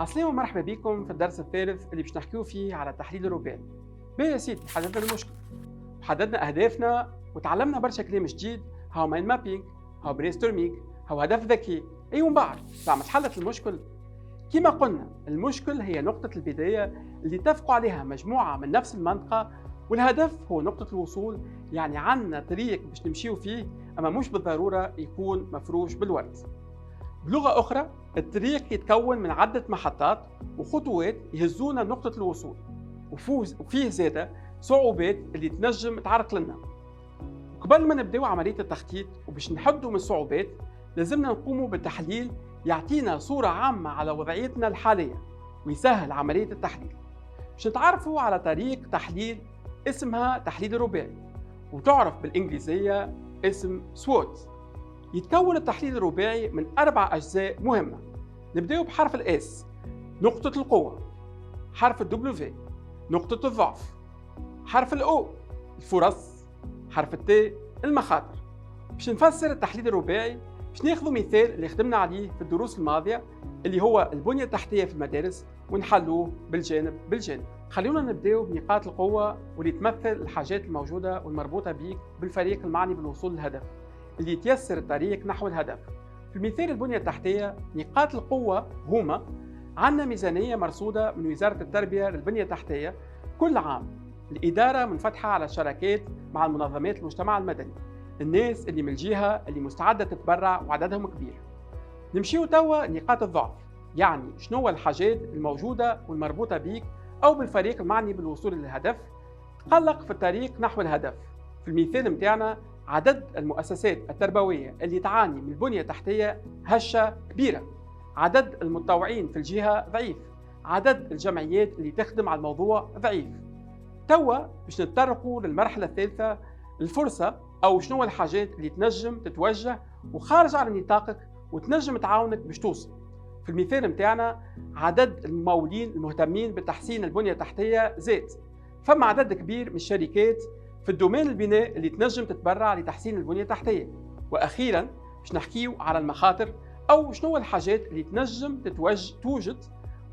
عسلامة ومرحبا بكم في الدرس الثالث اللي باش نحكيو فيه على التحليل الرباعي. باهي يا سيدي، حددنا المشكل وحددنا أهدافنا وتعلمنا برشا كلام جديد، هاو مايند مابينج، هاو برين ستورمينج، هاو هدف ذكي. ومن بعد زعما تحلت المشكل. كما قلنا المشكل هي نقطة البداية اللي اتفقوا عليها مجموعة من نفس المنطقة، والهدف هو نقطة الوصول، يعني عندنا طريق باش نمشيو فيه، أما مش بالضرورة يكون مفروش بالورد. بلغة أخرى الطريق يتكون من عدة محطات وخطوات يهزونا لنقطة الوصول، وفيه زادة صعوبات اللي تنجم تعرق لنا. قبل ما نبداو عملية التخطيط وباش نحدوا من الصعوبات لازمنا نقوموا بالتحليل يعطينا صورة عامة على وضعيتنا الحالية ويسهل عملية التحليل. باش نتعرفوا على طريق تحليل اسمها تحليل الرباعي، وتعرف بالإنجليزية اسم SWOT. يتكون التحليل الرباعي من 4 أجزاء مهمة. نبدأ بحرف الإس، نقطة القوة، حرف الدبليو نقطة الضعف، حرف الأو الفرص، حرف التي المخاطر. باش نفسر التحليل الرباعي باش ناخذ مثال اللي خدمنا عليه في الدروس الماضية اللي هو البنية التحتية في المدارس ونحلوه بالجانب. خلونا نبداو بنقاط القوة واللي تمثل الحاجات الموجودة والمربوطة بيك بالفريق المعني بالوصول للهدف اللي يتيسر الطريق نحو الهدف. في المثال البنية التحتية نقاط القوة هما: عندنا ميزانية مرصودة من وزارة التربية للبنية التحتية كل عام. الإدارة منفتحة على شراكات مع المنظمات المجتمع المدني، الناس اللي من الجهة اللي مستعدة تتبرع وعددهم كبير. نمشيو توا نقاط الضعف، يعني شنو الحاجات الموجودة والمربوطة بيك أو بالفريق المعني بالوصول للهدف تقلق في الطريق نحو الهدف. في المثال متاعنا عدد المؤسسات التربوية اللي تعاني من البنية التحتية هشة كبيرة، عدد المتطوعين في الجهة ضعيف، عدد الجمعيات اللي تخدم على الموضوع ضعيف. توا باش نتطرقوا للمرحلة الثالثة، الفرصة أو شنو الحاجات اللي تنجم تتوجه وخارج على نطاقك وتنجم تعاونك باش توصل. في المثال متاعنا عدد الممولين المهتمين بتحسين البنية التحتية زاد، فما عدد كبير من الشركات في الدومين البناء اللي تنجم تتبرع لتحسين البنية التحتية. وأخيراً باش نحكيو على المخاطر أو شنو الحاجات اللي تنجم توجد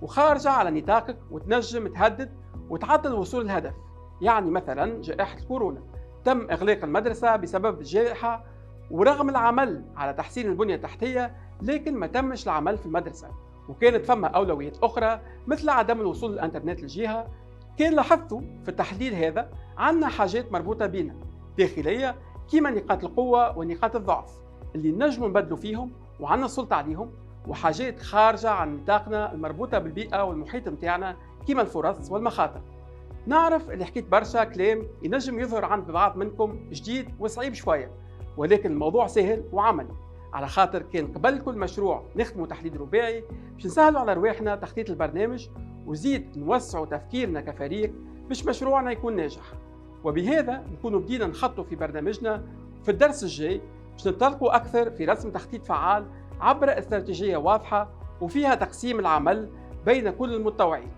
وخارجة على نطاقك وتنجم تهدد وتعطل الوصول للهدف. يعني مثلاً جائحة الكورونا، تم إغلاق المدرسة بسبب الجائحة، ورغم العمل على تحسين البنية التحتية لكن ما تمش العمل في المدرسة، وكانت فما أولويات أخرى مثل عدم الوصول للإنترنت للجهة. كان لاحظتوا في التحليل هذا عندنا حاجات مربوطة بينا داخلية كيما نقاط القوة ونقاط الضعف اللي نجموا نبدلوا فيهم وعندنا السلطة عليهم، وحاجات خارجة عن نطاقنا المربوطة بالبيئة والمحيط متاعنا كيما الفرص والمخاطر. نعرف اللي حكيت برشا كلام ينجم يظهر عند بعض منكم جديد وصعيب شوية، ولكن الموضوع سهل وعملي، على خاطر كان قبل كل مشروع نخدموا تحليل رباعي باش نسهلوا على رواحنا تخطيط البرنامج وزيد نوسعوا تفكيرنا كفريق باش مشروعنا يكون ناجح. وبهذا نكونوا بدينا نخطوا في برنامجنا. في الدرس الجاي باش نتطرقوا أكثر في رسم تخطيط فعال عبر استراتيجية واضحة وفيها تقسيم العمل بين كل المتطوعين.